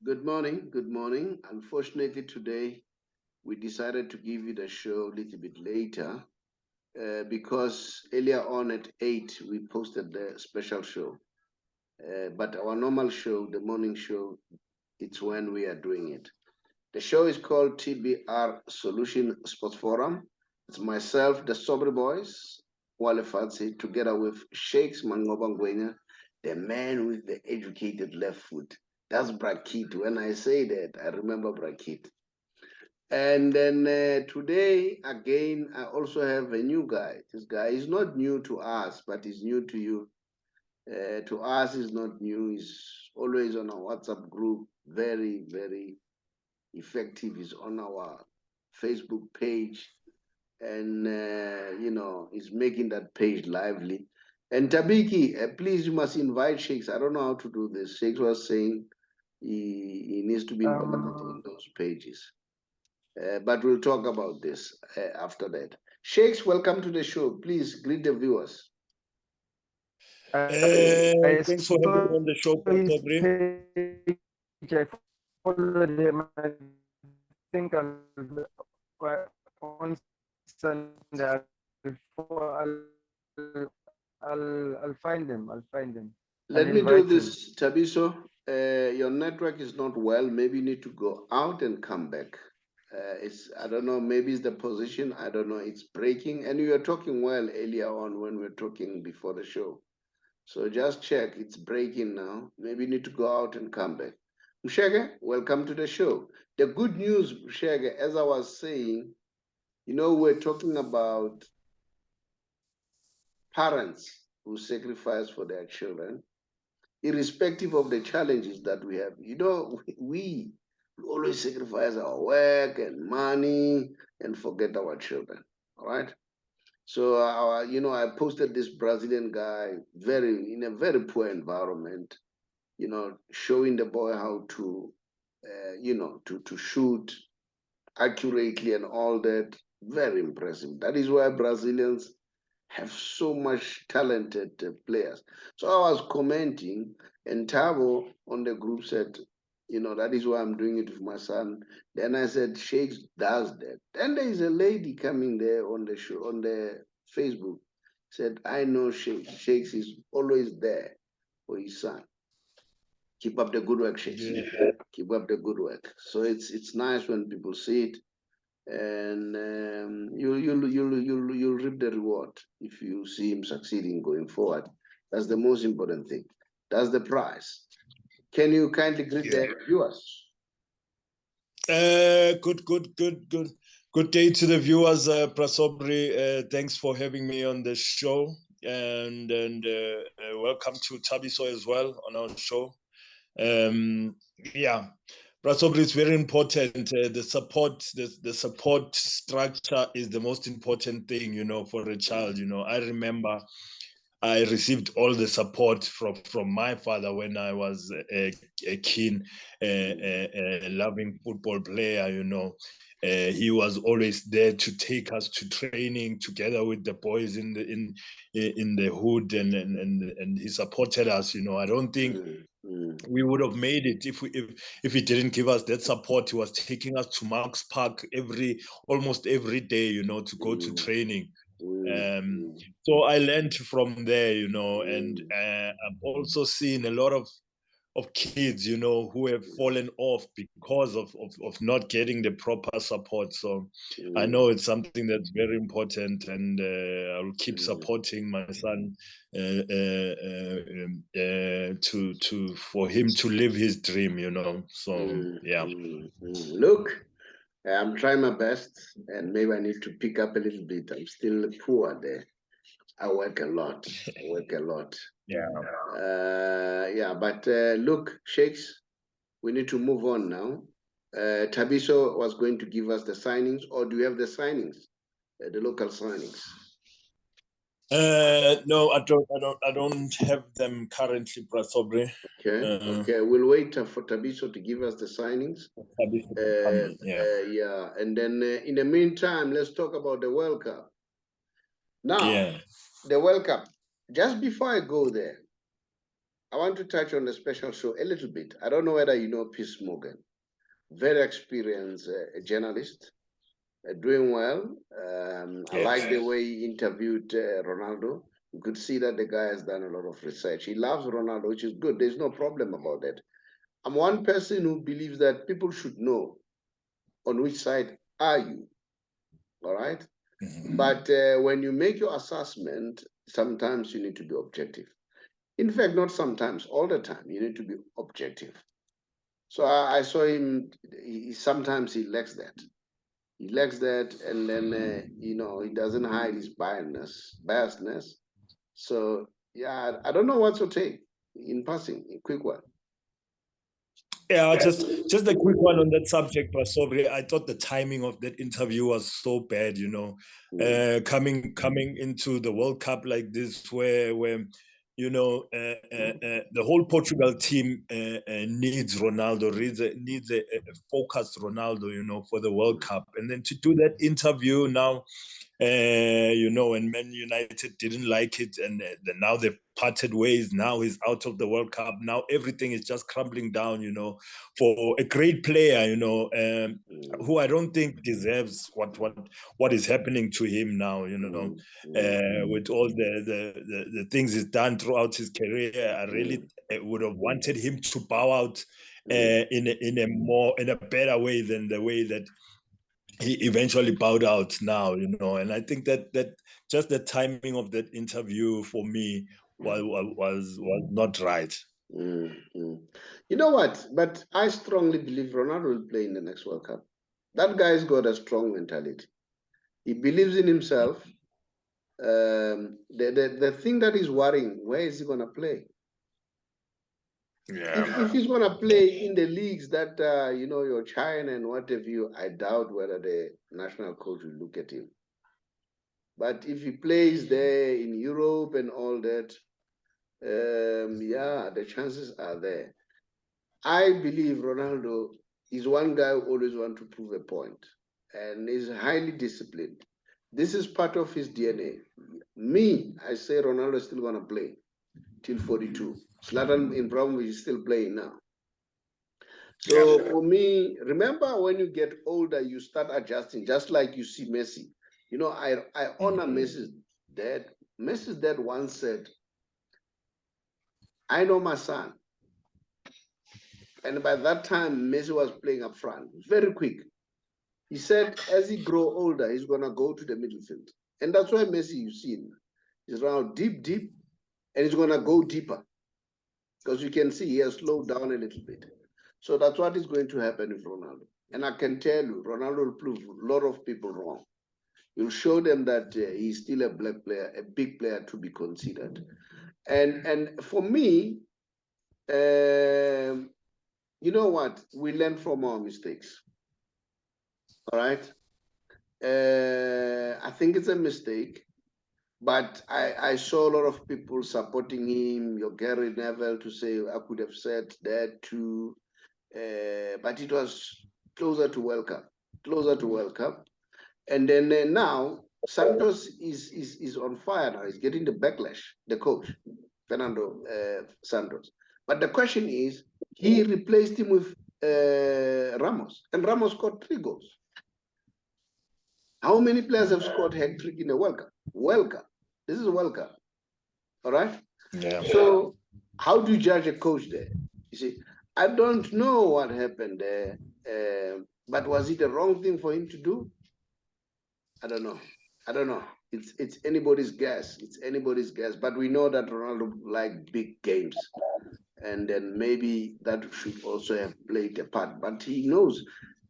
Good morning. Good morning. Unfortunately, today we decided to give you the show a little bit later because earlier on at 8 we posted the special show. But our normal show, the morning show, it's when we are doing it. The show is called TBR Solution Sports Forum. It's myself, the Sobri Boys, Wale Fatsi, together with Sheikhs Mangobangwenya, the man with the educated left foot. That's Brakit. When I say that, I remember Brakit. And then today, again, I also have a new guy. This guy is not new to us, but he's new to you. To us, he's not new. He's always on our WhatsApp group. Very, very effective. He's on our Facebook page, and he's making that page lively. And Tabiki, please, you must invite Sheikhs. I don't know how to do this. Sheikhs was saying he needs to be invited in Um, those pages. But we'll talk about this after that. Sheikhs, welcome to the show. Please greet the viewers. I Thanks for having me saw on the show, his Sabri. page. I followed him. I think on Sunday I'll find him. I'll find him and Let me do invite him. this, Tabiso. Your network is not well. Maybe you need to go out and come back. It's I don't know. Maybe it's the position. I don't know. It's breaking. And you were talking well earlier on when we were talking before the show. So just check. It's breaking now. Maybe you need to go out and come back. Mshege, welcome to the show. The good news, Mshege, as I was saying, we're talking about parents who sacrifice for their children, irrespective of the challenges that we have. We always sacrifice our work and money and forget our children. All right. So, I posted this Brazilian guy in a very poor environment, showing the boy how to, to shoot accurately and all that. Very impressive. That is why Brazilians have so much talented players. So I was commenting, and Tavo on the group said, that is why I'm doing it with my son. Then I said, Shakes does that. Then there is a lady coming there on the show, on the Facebook, said, I know Shakes. Shakes is always there for his son. Keep up the good work, Shakes. Yeah. Keep up the good work. So it's nice when people see it, and you'll reap the reward if you see him succeeding going forward. That's the most important thing. That's the prize. Can you kindly greet Yeah. the viewers? Good. Good day to the viewers, Prasobri. Thanks for having me on the show, and welcome to Tabiso as well on our show. Um, yeah, Prasobri is very important. The support structure is the most important thing, for a child. I remember I received all the support from my father when I was a keen, loving football player. He was always there to take us to training together with the boys in the hood, and he supported us. I don't think we would have made it if he didn't give us that support. He was taking us to Marks Park almost every day, to go to training. Um, so I learned from there, and I've also seen a lot of kids, who have fallen off because of not getting the proper support. So I know it's something that's very important, and I'll keep supporting my son for him to live his dream, So yeah. Look, I'm trying my best, and maybe I need to pick up a little bit. I'm still poor there. I work a lot. I work a lot. Yeah. Yeah, but look, Shakes, we need to move on now. Tabiso was going to give us the signings, or do you have the signings, the local signings? No, I don't have them currently, Prasobri. Okay, Uh, okay. We'll wait for Tabiso to give us the signings. yeah. Yeah, and then in the meantime, let's talk about the World Cup. Now, Yeah. the World Cup. Just before I go there, I want to touch on the special show a little bit. I don't know whether you know Piers Morgan, very experienced journalist, doing well. I like the way he interviewed Ronaldo. You could see that the guy has done a lot of research. He loves Ronaldo, which is good. There's no problem about that. I'm one person who believes that people should know on which side are you, all right? But when you make your assessment, sometimes you need to be objective. In fact, not sometimes, all the time, you need to be objective. So I saw him, sometimes he lacks that. He lacks that, and then, he doesn't hide his biasness. So, yeah, I don't know what to take in passing, a quick one. Yeah, just a quick one on that subject, Prasobri. I thought the timing of that interview was so bad, coming into the World Cup like this, where the whole Portugal team needs Ronaldo, needs a focused Ronaldo, for the World Cup, and then to do that interview now. And Man United didn't like it, and now they've parted ways. Now he's out of the World Cup. Now everything is just crumbling down, for a great player, who I don't think deserves what is happening to him now, with all the things he's done throughout his career. I really would have wanted him to bow out in a better way than the way that he eventually bowed out now, and I think that just the timing of that interview for me was not right. You know what? But I strongly believe Ronaldo will play in the next World Cup. That guy's got a strong mentality. He believes in himself. The thing that is worrying, where is he going to play? If he's going to play in the leagues that, your China and what have you, I doubt whether the national coach will look at him. But if he plays there in Europe and all that, yeah, the chances are there. I believe Ronaldo is one guy who always wants to prove a point and is highly disciplined. This is part of his DNA. Me, I say Ronaldo is still going to play till 42. Zlatan Ibrahimovic is still playing now. So for me, remember when you get older, you start adjusting, just like you see Messi. I honor Messi's dad. Messi's dad once said, I know my son. And by that time, Messi was playing up front, very quick. He said, as he grow older, he's going to go to the middle field. And that's why Messi, you see him, he's around deep, and he's going to go deeper. Because you can see he has slowed down a little bit. So that's what is going to happen with Ronaldo. And I can tell you, Ronaldo will prove a lot of people wrong. He'll show them that he's still a black player, a big player to be considered. And for me, you know what? We learn from our mistakes. All right? I think it's a mistake, but I saw a lot of people supporting him, your Gary Neville, to say, I could have said that too. But it was closer to World Cup. And then now, Santos is on fire now. He's getting the backlash, the coach, Fernando Santos. But the question is, he replaced him with Ramos, and Ramos scored 3 goals. How many players have scored hat-trick in the World Cup? World Cup. This is World Cup. All right? Yeah. So how do you judge a coach there? You see, I don't know what happened there, but was it the wrong thing for him to do? I don't know. It's anybody's guess. But we know that Ronaldo liked big games. And then maybe that should also have played a part. But he knows.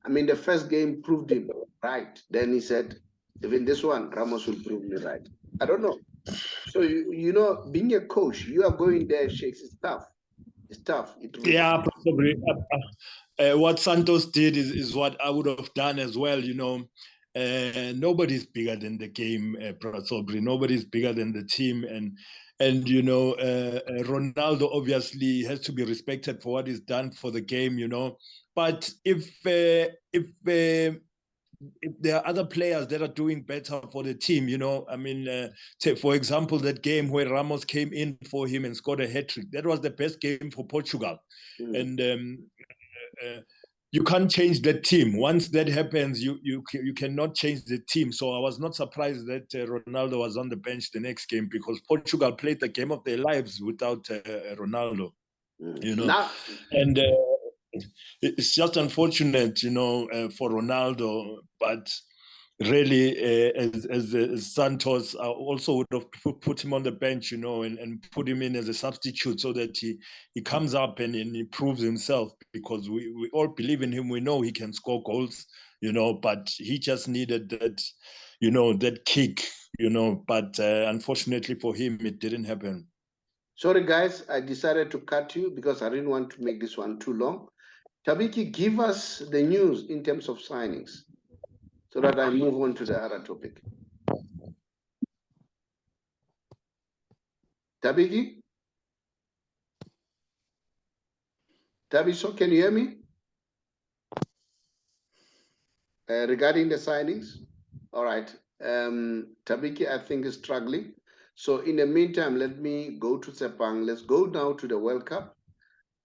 I mean, the first game proved him right. Then he said, even this one, Ramos will prove me right. I don't know. So, being a coach, you are going there, Shakes, it's tough. It's tough. Yeah, probably. What Santos did is what I would have done as well, nobody's bigger than the game, Prasobri. Nobody's bigger than the team, and Ronaldo obviously has to be respected for what he's done for the game, But if there are other players that are doing better for the team. You know, I mean, for example, that game where Ramos came in for him and scored a hat-trick. That was the best game for Portugal, and you can't change that team. Once that happens, you cannot change the team. So I was not surprised that Ronaldo was on the bench the next game, because Portugal played the game of their lives without Ronaldo. You know, and it's just unfortunate, you know, for Ronaldo, but really, as Santos also would have put him on the bench, you know, and put him in as a substitute so that he comes up and he proves himself, because we all believe in him. We know he can score goals, you know, but he just needed that, you know, that kick, you know, but unfortunately for him, it didn't happen. Sorry, guys, I decided to cut you because I didn't want to make this one too long. Tabiki, give us the news in terms of signings so that I move on to the other topic. Tabiki? Tabiso, can you hear me? Regarding the signings? All right. Tabiki, I think, is struggling. So in the meantime, let me go to Sepang. Let's go now to the World Cup.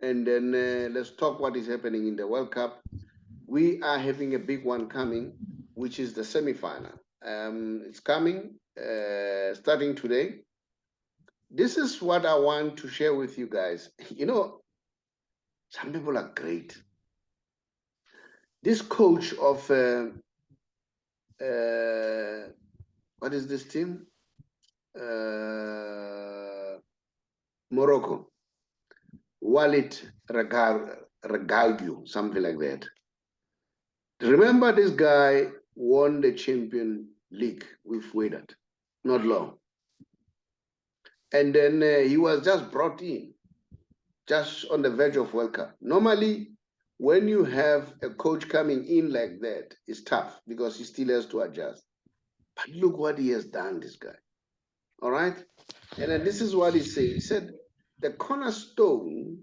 And then let's talk what is happening in the World Cup. We are having a big one coming, which is the semi-final. It's coming starting today. This is what I want to share with you guys. You know, some people are great. This coach of, what is this team? Morocco. Walid Regadio, something like that. Remember, this guy won the Champions League with Wydad, not long. And then he was just brought in, just on the verge of World Cup. Normally, when you have a coach coming in like that, it's tough because he still has to adjust. But look what he has done, this guy. All right? And then this is what he said. He said, the cornerstone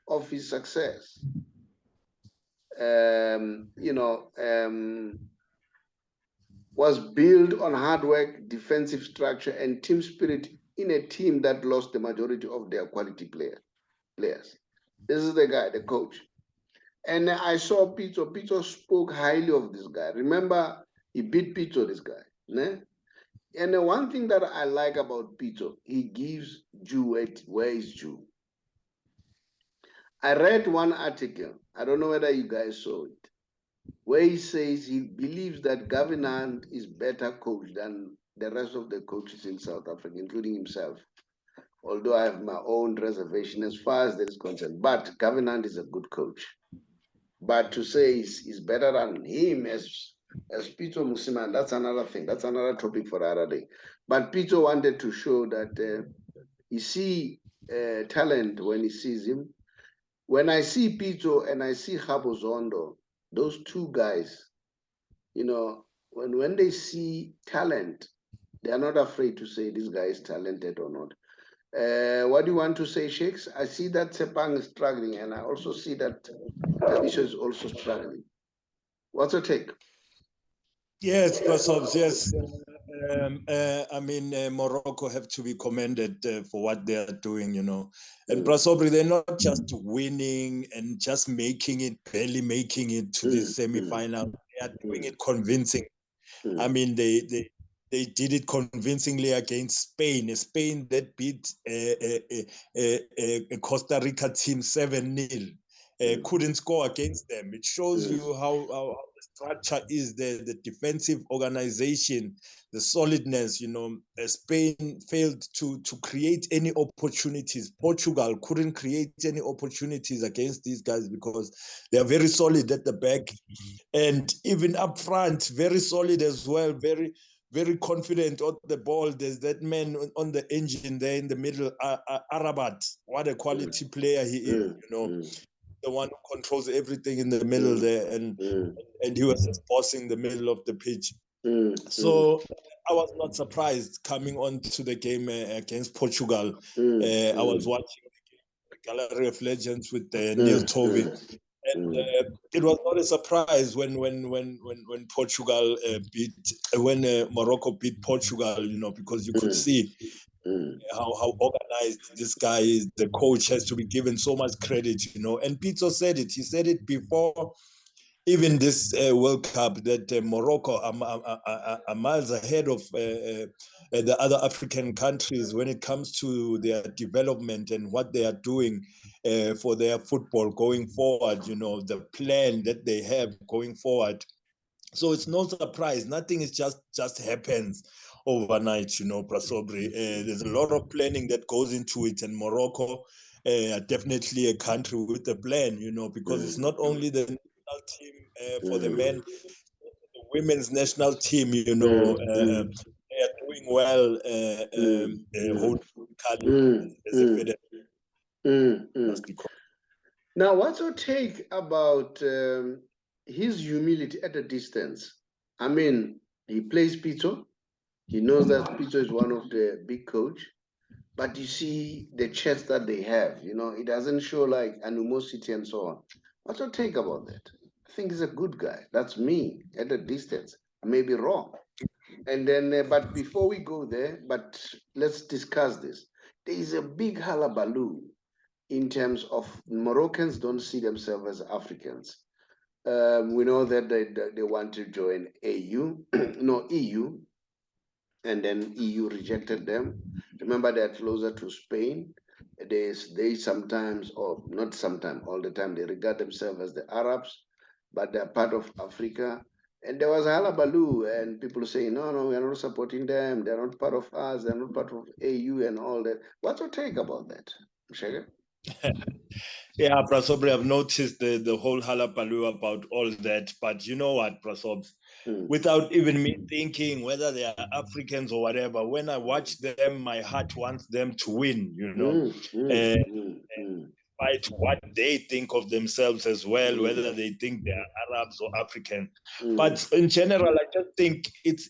of his success, was built on hard work, defensive structure, and team spirit in a team that lost the majority of their quality players. This is the guy, the coach. And I saw Pito. Pito spoke highly of this guy. Remember, he beat Pito, this guy. Né? And the one thing that I like about Pito, he gives due where is due. I read one article, I don't know whether you guys saw it, where he says he believes that Gavinant is better coach than the rest of the coaches in South Africa, including himself. Although I have my own reservation as far as that is concerned, but Gavinant is a good coach. But to say he's better than him as Pito Musiman, that's another thing. That's another topic for the other day. But Pito wanted to show that he see talent when he sees him. When I see Pito and I see Habo Zondo, those two guys, you know, when they see talent, they are not afraid to say this guy is talented or not. What do you want to say, Sheikhs? I see that Sepang is struggling, and I also see that Tavisha is also struggling. What's your take? Yes, Prasobs, yes. I mean, Morocco have to be commended for what they are doing, you know. And Prasobri, they're not just winning and just making it, barely making it to the semi-final. They are doing it convincing. I mean, they did it convincingly against Spain, a Spain that beat a Costa Rica team 7-0. Couldn't score against them. It shows you how the structure is, the defensive organization, the solidness. You know, Spain failed to create any opportunities. Portugal couldn't create any opportunities against these guys because they are very solid at the back, and even up front, very solid as well. Very confident on the ball. There's that man on the engine there in the middle, Arabat. What a quality player he is, you know. The one who controls everything in the middle there, and he was just bossing the middle of the pitch. So I was not surprised coming on to the game against Portugal. I was watching the Gallery of Legends with Neil Tovey, And it was not a surprise when Portugal Morocco beat Portugal, because you could see how organized this guy is. The coach has to be given so much credit, And Pizzo said it. He said it before even this World Cup, that Morocco are miles ahead of the other African countries when it comes to their development and what they are doing for their football going forward, the plan that they have going forward. So it's no surprise. Nothing is just happens overnight, Prasobri. There's a lot of planning that goes into it, and Morocco definitely a country with a plan, because it's not only the national team for the men, the women's national team, they are doing well, holding as a federation. Must be. Now, what's your take about his humility at a distance? I mean, he plays Pito. He knows that Pito is one of the big coach. But you see the chest that they have, it doesn't show like animosity and so on. What's your take about that? I think he's a good guy. That's me at a distance. I may be wrong. And then, but before we go there, but let's discuss this. There is a big hullabaloo in terms of Moroccans don't see themselves as Africans. We know that they want to join AU, no EU, and then EU rejected them. Remember, they're closer to Spain. They sometimes, or not sometimes, all the time, they regard themselves as the Arabs, but they're part of Africa. And there was a hullabaloo, and people saying, no, we are not supporting them. They're not part of us. They're not part of AU and all that. What's your take about that, Shege? Yeah, Prasobri, I've noticed the whole hullabaloo about all that. But you know what, Prasob? Without even me thinking whether they are Africans or whatever, when I watch them, my heart wants them to win, despite what they think of themselves as well, whether they think they are Arabs or African. But in general, I just think it's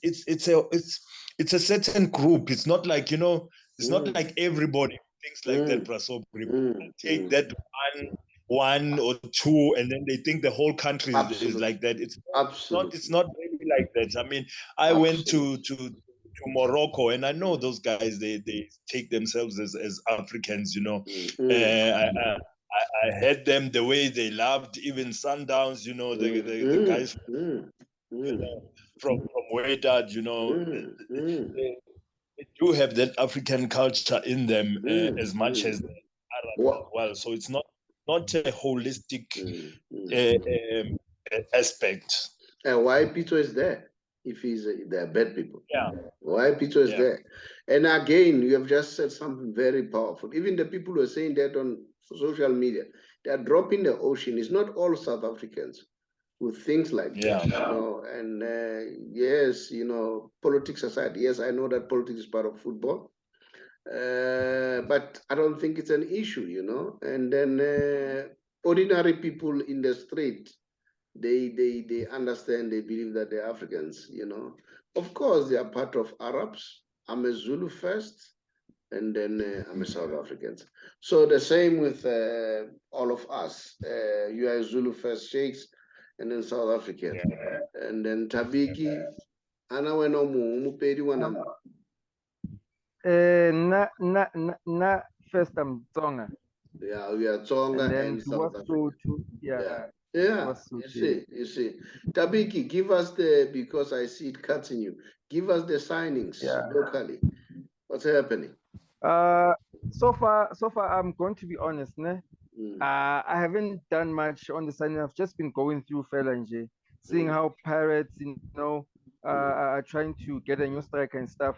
a certain group. It's not like, it's not like everybody thinks like that, Prasobri. Take that one or two, and then they think the whole country is like that. It's not really like that. I mean, I went to Morocco, and I know those guys. They take themselves as Africans. I heard them the way they loved even Sundowns. The guys from Wydad. They do have that African culture in them as much as Arabs as well. So it's not a holistic aspect. And why Pito is there if they're bad people? Yeah. Why Pito is there? And again, you have just said something very powerful. Even the people who are saying that on social media, they are dropping the ocean. It's not all South Africans who thinks like that. And yes, politics aside, yes, I know that politics is part of football. But I don't think it's an issue, And then ordinary people in the street, they understand, they believe that they're Africans, Of course, they are part of Arabs. I'm a Zulu first, and then I'm a South African. So the same with all of us. You are Zulu first, Sheikhs, and then South African. And then Tabiki, Anaweno Mupedi Wanam. Na first I'm Tsonga. Yeah, we are Tsonga and South Africa. Yeah. You see. Tabiki, give us because I see it cutting you. Give us the signings locally. What's happening? So far, I'm going to be honest, I haven't done much on the signing. I've just been going through Felanje, seeing how Pirates, are trying to get a new striker and stuff.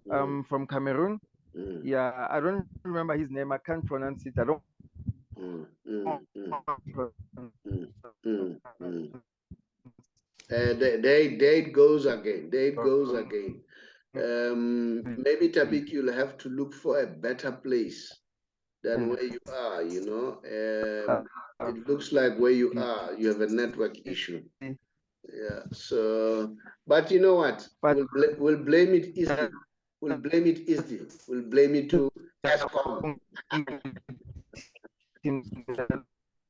From Cameroon. Yeah, I don't remember his name. I can't pronounce it. I don't. Date goes again. Maybe Tabik, you'll have to look for a better place than where you are. It looks like where you are, you have a network issue. Yeah. So, but you know what? We'll blame it easily. We'll blame it to ESCOM.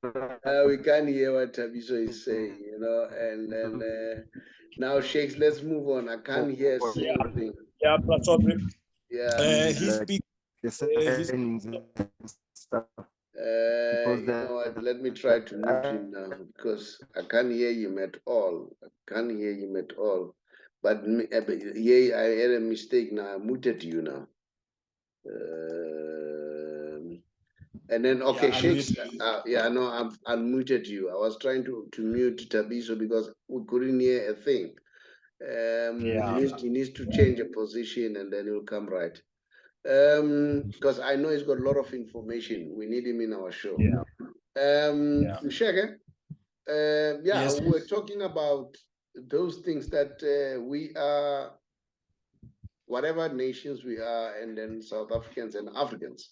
We can't hear what Tabiso is saying, you know, and then now, Shakes, let's move on. I can't hear a single thing. Yeah, Prasobri. Yeah. He speaks. Stuff. You know what? Let me try to mute him now because I can't hear him at all. I can't hear him at all. But yeah, I had a mistake now. I muted you now. And then, okay, Yeah, Shakes, yeah, no, I've unmuted you. I was trying to mute Tabiso because we couldn't hear a thing. He needs to change a position and then he'll come right. Because I know he's got a lot of information. We need him in our show. Shege, Yes. we're talking about those things that we are, whatever nations we are, and then South Africans and Africans.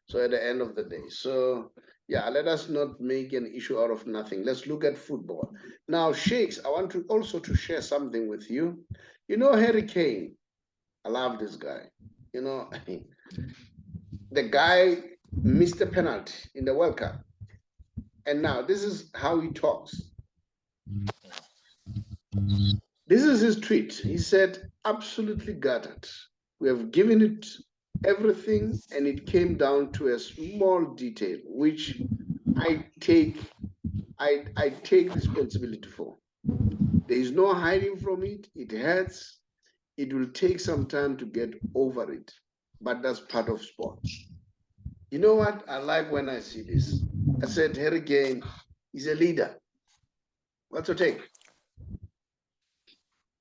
So at the end of the day, so yeah, let us not make an issue out of nothing. Let's look at football. Now, Shakes, I want to also to share something with you. You know, Harry Kane, I love this guy. You know, the guy missed a penalty in the World Cup. And now this is how he talks. This is his tweet. He said, absolutely gutted. We have given it everything, and it came down to a small detail, which I take responsibility for. There is no hiding from it. It hurts. It will take some time to get over it, but that's part of sport. You know what? I like when I see this. I said, Harry Kane is a leader. What's your take?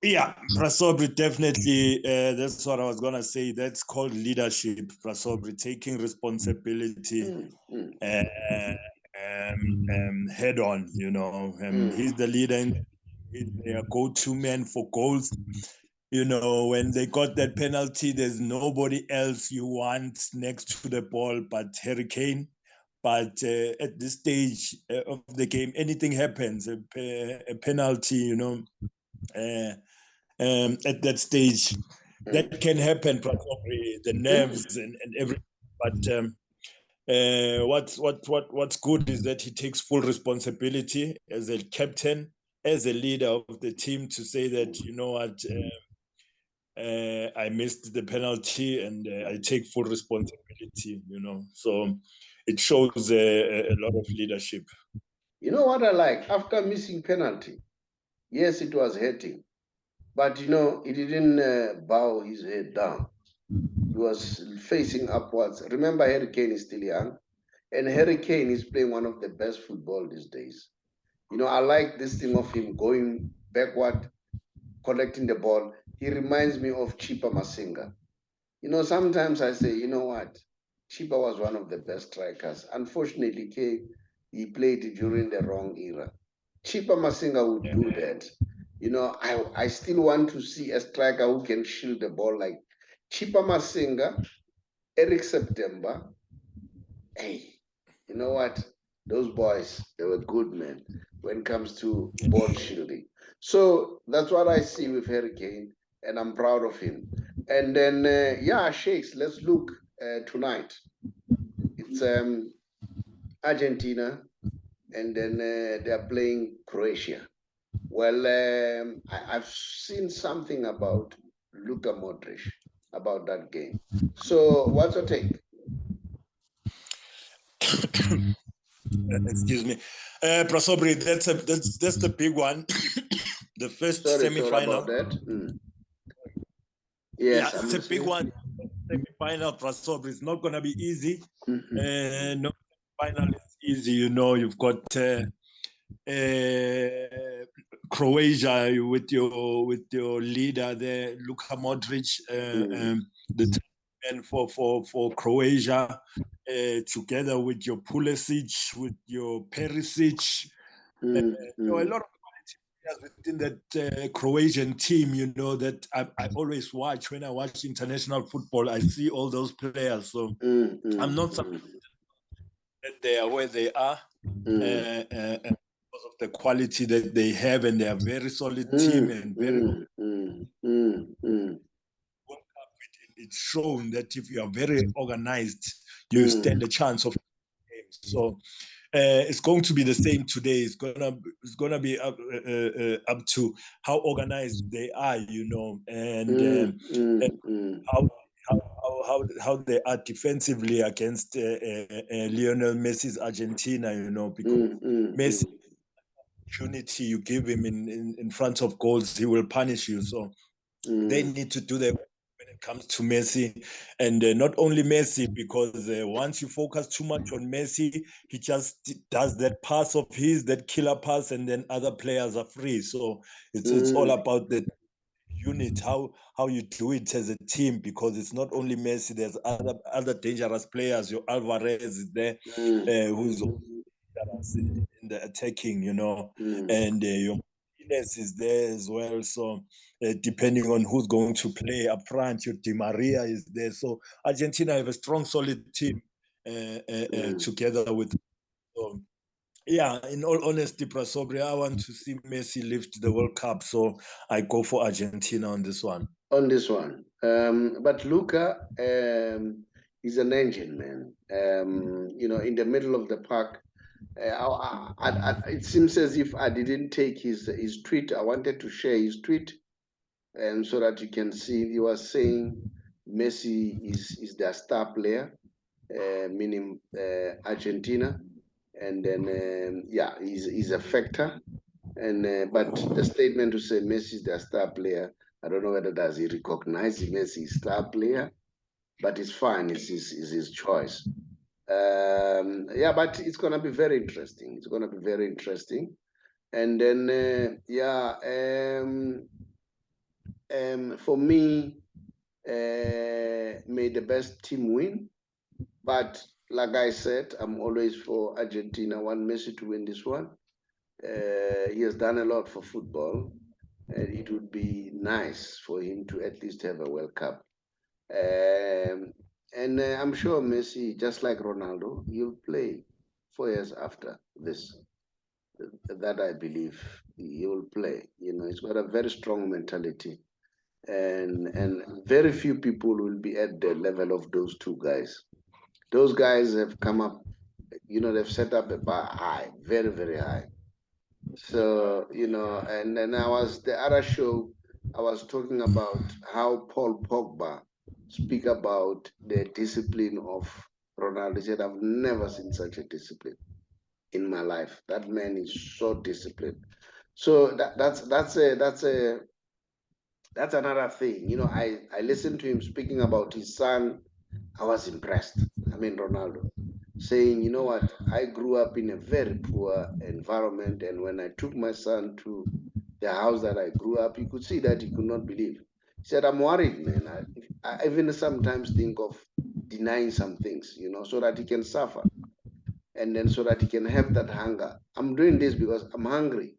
Yeah, Prasobri, definitely. That's what I was going to say. That's called leadership, Prasobri, taking responsibility head on, you know. He's the leader, and he's their go-to man for goals. You know, when they got that penalty, there's nobody else you want next to the ball but Harry Kane. But at this stage of the game, anything happens, a penalty, you know, at that stage, that can happen, probably the nerves and everything. But what's good is that he takes full responsibility as a captain, as a leader of the team, to say that, you know what, I missed the penalty and I take full responsibility, you know. So it shows a lot of leadership. You know what I like? After missing penalty, yes, it was hurting, but you know, he didn't bow his head down. He was facing upwards. Remember, Harry Kane is still young, and Harry Kane is playing one of the best football these days. You know, I like this thing of him going backward, collecting the ball. He reminds me of Chipa Masinga. You know, sometimes I say, you know what? Chipa was one of the best strikers. Unfortunately, he played during the wrong era. Chipa Masinga would do that. You know, I still want to see a striker who can shield the ball like Chipa Masinga, Eric September. Hey, you know what? Those boys, they were good men when it comes to ball shielding. So that's what I see with Harry Kane, and I'm proud of him. And then, yeah, Shakes, let's look tonight. It's Argentina, and then they're playing Croatia. Well, I've seen something about Luka Modric, about that game. So what's your take? Excuse me, Prasobri. That's the big one. The first semi-final. Sorry about that. Yes, yeah, it's a big one. Semi-final, Prasobri. It's not gonna be easy. No final is easy. You know, you've got Croatia with your leader there, Luka Modric, the and for Croatia, together with your Pulisic, with your Perisic, a lot of players within that Croatian team. You know that I always watch when I watch international football. I see all those players, so I'm not surprised that they are where they are. Because of the quality that they have, and they are very solid team and very it's shown that if you are very organized, you stand a chance of games. So it's going to be the same today. It's gonna be up to how organized they are, and how they are defensively against Lionel Messi's Argentina, because Messi, opportunity you give him in front of goals, he will punish you. So they need to do that when it comes to Messi, and not only Messi, because once you focus too much on Messi, he just does that pass of his, that killer pass, and then other players are free. So it's all about the unit, how you do it as a team, because it's not only Messi. There's other dangerous players. Your Alvarez is there, who's in the attacking, and your Martinez is there as well. So depending on who's going to play up front, your Di Maria is there. So Argentina have a strong, solid team together with. So, yeah, in all honesty, Prasobri, I want to see Messi lift the World Cup, so I go for Argentina on this one. On this one, but Luka is an engine, man. In the middle of the park. It seems as if I didn't take his tweet. I wanted to share his tweet, and so that you can see. He was saying Messi is their star player, meaning Argentina, and then he's a factor. And but the statement to say Messi is their star player, I don't know whether does he recognize Messi star player, but it's fine. It's his choice. But it's gonna be very interesting. It's gonna be very interesting. And then for me, may the best team win. But like I said, I'm always for Argentina. I want Messi to win this one. He has done a lot for football, and it would be nice for him to at least have a World Cup. And I'm sure Messi, just like Ronaldo, he'll play 4 years after this. That I believe he will play. He's got a very strong mentality, and very few people will be at the level of those two guys. Those guys have come up, they've set up a bar high, very, very high. So, and then the other show, I was talking about how Paul Pogba speak about the discipline of Ronaldo. He said, I've never seen such a discipline in my life. That man is so disciplined. So that's another thing. I listened to him speaking about his son. I was impressed. I mean, Ronaldo saying, you know what, I grew up in a very poor environment, and when I took my son to the house that I grew up, you could see that he could not believe. He said, I'm worried, man. I even sometimes think of denying some things, so that he can suffer, and then so that he can have that hunger. I'm doing this because I'm hungry.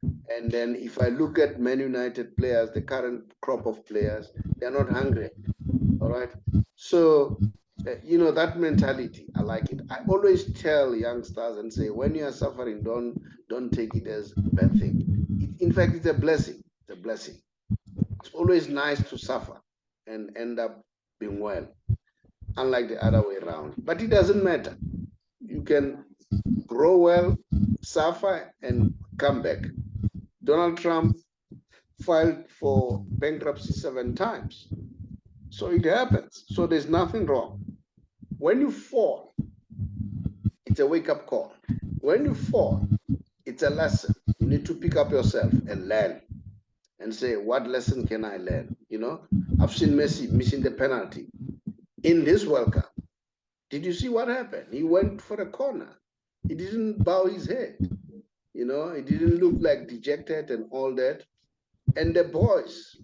And then if I look at Man United players, the current crop of players, they're not hungry. All right. So, that mentality, I like it. I always tell youngsters and say, when you are suffering, don't take it as a bad thing. In fact, it's a blessing. It's a blessing. It's always nice to suffer and end up being well, unlike the other way around. But it doesn't matter. You can grow well, suffer, and come back. Donald Trump filed for bankruptcy 7 times. So it happens. So there's nothing wrong. When you fall, it's a wake-up call. When you fall, it's a lesson. You need to pick up yourself and learn and say, what lesson can I learn? I've seen Messi missing the penalty in this World Cup. Did you see what happened? He went for a corner. He didn't bow his head. He didn't look like dejected and all that. And the boys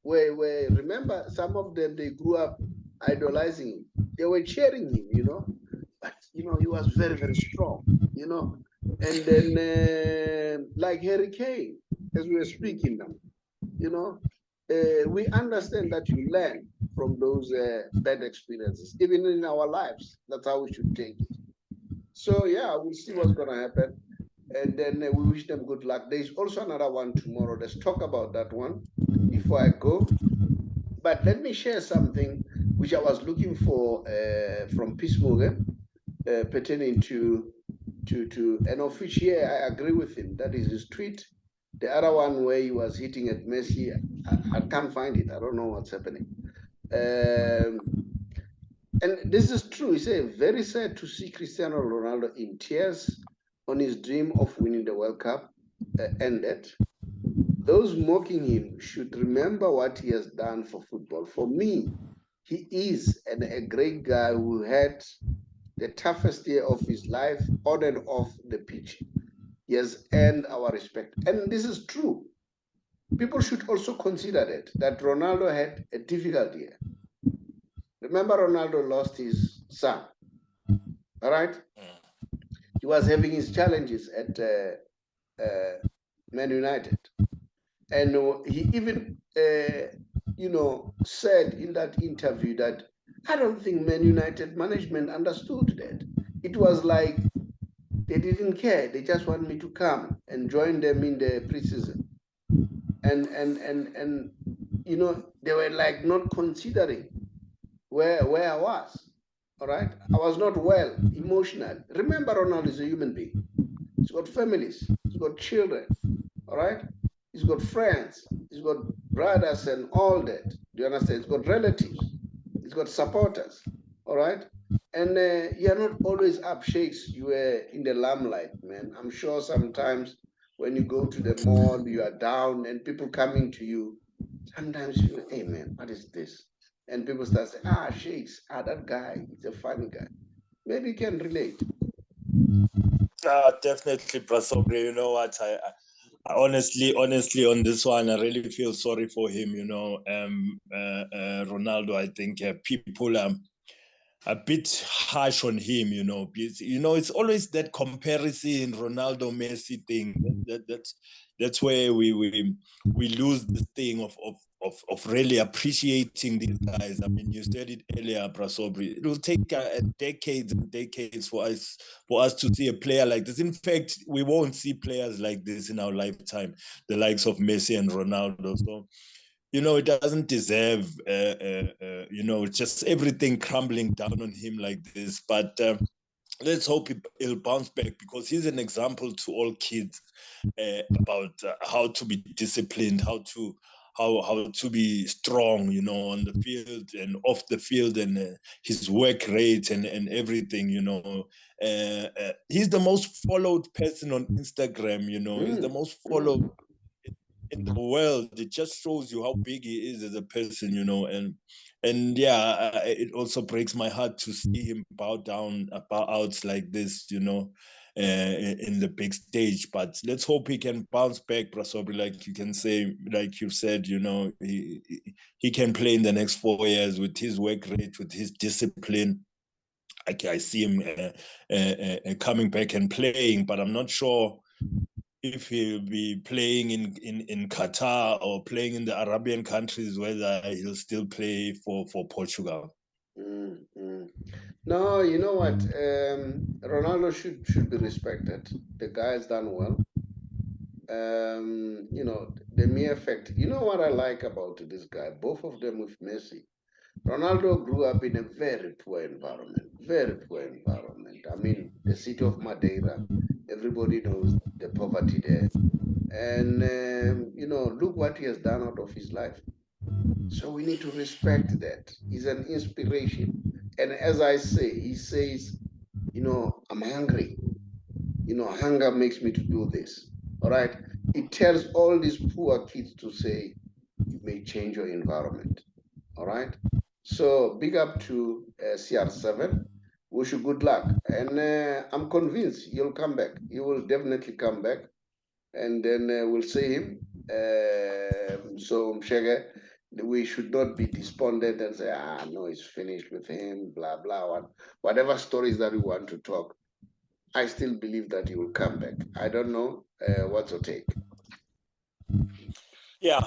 were remember, some of them, they grew up idolizing him. They were cheering him, but he was very, very strong, and then like Harry Kane, as we were speaking now, we understand that you learn from those bad experiences, even in our lives. That's how we should take it. So yeah, we'll see what's going to happen, and then we wish them good luck. There's also another one tomorrow. Let's talk about that one before I go. But let me share something which I was looking for from Peace Morgan pertaining to and of which here I agree with him. That is his tweet. The other one where he was hitting at Messi, I can't find it. I don't know what's happening. And this is true. He said, very sad to see Cristiano Ronaldo in tears on his dream of winning the World Cup ended. Those mocking him should remember what he has done for football. For me, he is a great guy who had the toughest year of his life on and off the pitch. He has earned our respect. And this is true. People should also consider that Ronaldo had a difficult year. Remember, Ronaldo lost his son. All right? He was having his challenges at Man United. And he even, said in that interview that I don't think Man United management understood that. It was like they didn't care. They just want me to come and join them in the preseason. And they were like not considering where I was. All right. I was not well emotionally. Remember, Ronaldo is a human being. He's got families, he's got children, all right? He's got friends, he's got brothers and all that. Do you understand? He's got relatives, he's got supporters, all right? And you're not always up shakes. You were in the limelight, man. I'm sure sometimes when you go to the mall, you are down and people coming to you, sometimes you feel, hey, man, what is this? And people start saying, shakes, that guy, he's a funny guy. Maybe you can relate. Definitely, Prasobri. You know what? I honestly, on this one, I really feel sorry for him. Ronaldo. I think people are a bit harsh on him. It's always that comparison, Ronaldo, Messi thing. That's where we lose this thing of really appreciating these guys. I mean, you said it earlier, Prasobri. It will take decades and decades for us to see a player like this. In fact, we won't see players like this in our lifetime, the likes of Messi and Ronaldo. So, it doesn't deserve, just everything crumbling down on him like this. But let's hope he'll bounce back, because he's an example to all kids about how to be disciplined, how to be strong, on the field and off the field, and his work rate and everything. He's the most followed person on Instagram. He's the most followed in the world. It just shows you how big he is as a person, and yeah, it also breaks my heart to see him bow out like this, in the big stage. But let's hope he can bounce back, Prasobri, like you said, he can play in the next 4 years with his work rate, with his discipline. I see him coming back and playing, but I'm not sure if he'll be playing in Qatar or playing in the Arabian countries, whether he'll still play for Portugal. Mm-hmm. No, you know what? Ronaldo should be respected. The guy's done well. The mere fact, you know what I like about this guy? Both of them with Messi. Ronaldo grew up in a very poor environment, very poor environment. I mean, the city of Madeira, everybody knows the poverty there. And, look what he has done out of his life. So we need to respect that. He's an inspiration. And as I say, he says, I'm hungry. Hunger makes me to do this. All right. It tells all these poor kids to say, you may change your environment. All right. So big up to CR7. Wish you good luck. And I'm convinced he'll come back. He will definitely come back. And then we'll see him. So Mshege, we should not be despondent and say, no, it's finished with him, blah, blah, whatever stories that we want to talk. I still believe that he will come back. I don't know. What's your take? Yeah.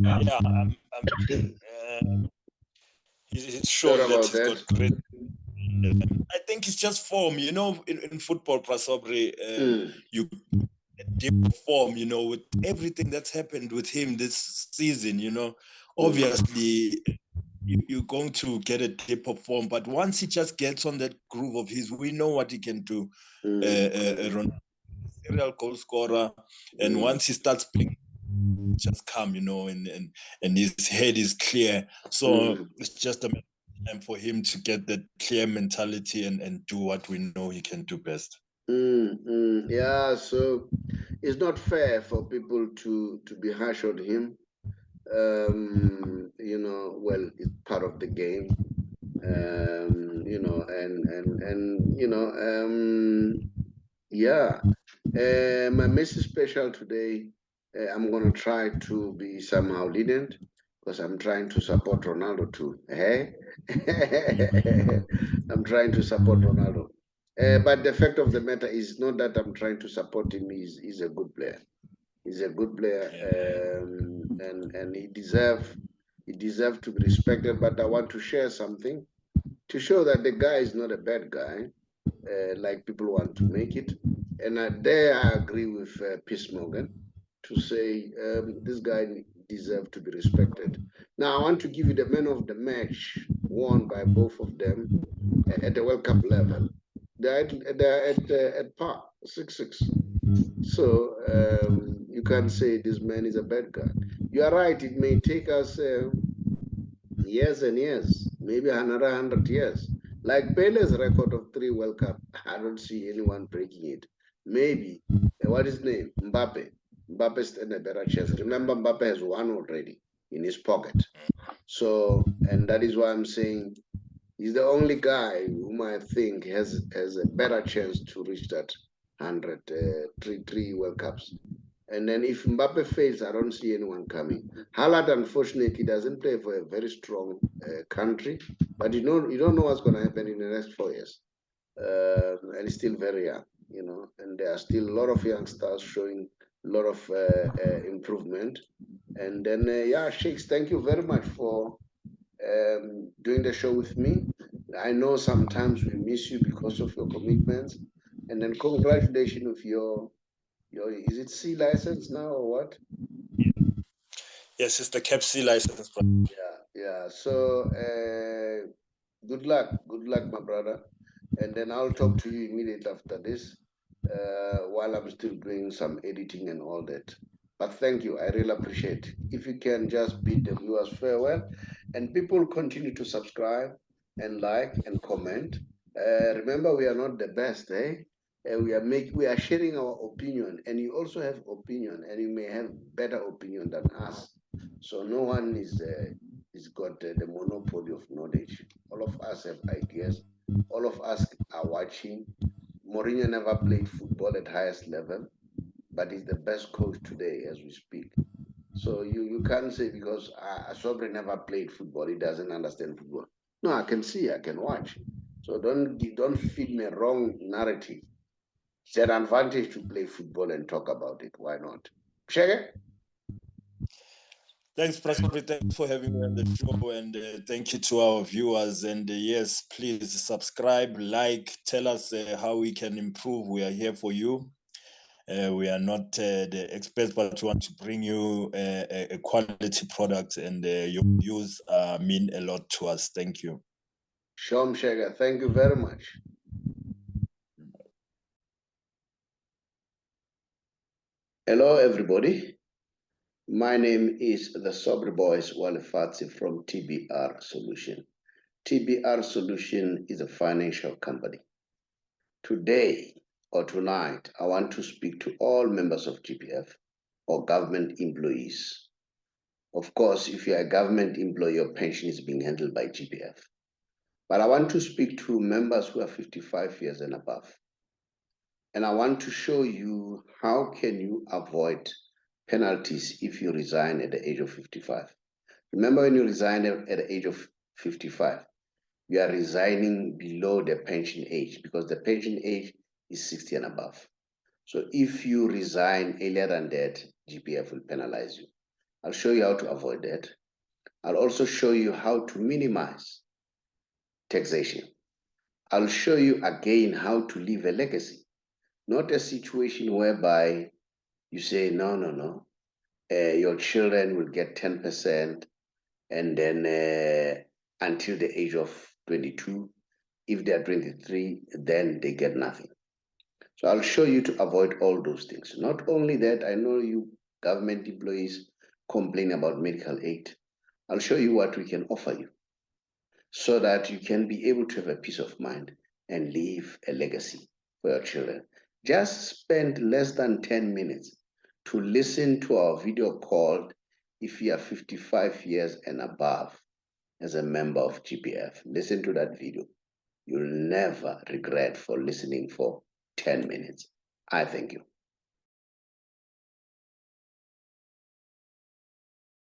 It shows that he's got great. I think it's just form, in football, Prasobri, you deep form, with everything that's happened with him this season, obviously you're going to get a dip of form, but once he just gets on that groove of his, we know what he can do. serial goal scorer. And once he starts playing, just come, and his head is clear. So it's just a matter of time for him to get that clear mentality and do what we know he can do best. Yeah, so it's not fair for people to be harsh on him. Well, it's part of the game. Yeah. My message special today, I'm going to try to be somehow lenient because I'm trying to support Ronaldo too. Hey? I'm trying to support Ronaldo. But the fact of the matter is not that I'm trying to support him. He's a good player. He's a good player, and he deserves to be respected. But I want to share something to show that the guy is not a bad guy, like people want to make it. And there I agree with Piers Morgan to say this guy deserves to be respected. Now I want to give you the man of the match won by both of them at the World Cup level. They're at par 6-6. So you can't say this man is a bad guy. You are right. It may take us years and years, maybe another 100 years. Like Pele's record of 3 World Cup, I don't see anyone breaking it. Maybe, what is his name? Mbappe. Mbappe stands a better chance. Remember, Mbappe has one already in his pocket. So, and that is why I'm saying he's the only guy whom I think has a better chance to reach that 100, three World Cups. And then if Mbappe fails, I don't see anyone coming. Haaland, unfortunately, doesn't play for a very strong country, but you don't know what's going to happen in the next 4 years. And he's still very young, and there are still a lot of youngsters showing a lot of improvement. And then, Sheiks, thank you very much for doing the show with me. I know sometimes we miss you because of your commitments. And then congratulations with your is it C license now or what? Yes, it's the Cap C license. Yeah. So good luck, my brother. And then I'll talk to you immediately after this, while I'm still doing some editing and all that. But thank you, I really appreciate it. If you can just bid the viewers farewell, and people continue to subscribe and like and comment. Remember, we are not the best, eh? We are sharing our opinion, and you also have opinion, and you may have better opinion than us. So no one is got the monopoly of knowledge. All of us have ideas. All of us are watching. Mourinho never played football at highest level, but he's the best coach today as we speak. So you can't say because Sobri never played football, he doesn't understand football. No, I can see, I can watch. So don't feed me a wrong narrative. It's an advantage to play football and talk about it. Why not? Check it. Thanks, Prasobri. Thanks for having me on the show, and thank you to our viewers. And yes, please subscribe, like, tell us how we can improve. We are here for you. We are not the experts, but we want to bring you a quality product, and your views mean a lot to us. Thank you. Shom Shega, thank you very much. Hello, everybody. My name is the Sobri Boys Walefatsi from TBR Solution. TBR Solution is a financial company. Today or tonight, I want to speak to all members of GPF or government employees. Of course, if you're a government employee, your pension is being handled by GPF. But I want to speak to members who are 55 years and above. And I want to show you how can you avoid penalties if you resign at the age of 55. Remember, when you resign at the age of 55, you are resigning below the pension age because the pension age is 60 and above. So if you resign earlier than that, GPF will penalize you. I'll show you how to avoid that. I'll also show you how to minimize taxation. I'll show you again how to leave a legacy, not a situation whereby you say, no, your children will get 10% and then until the age of 22. If they are 23, then they get nothing. So I'll show you to avoid all those things. Not only that, I know you government employees complain about medical aid. I'll show you what we can offer you so that you can be able to have a peace of mind and leave a legacy for your children. Just spend less than 10 minutes to listen to our video called If You are 55 years and above as a member of GPF. Listen to that video. You'll never regret for listening for 10 minutes. I thank you.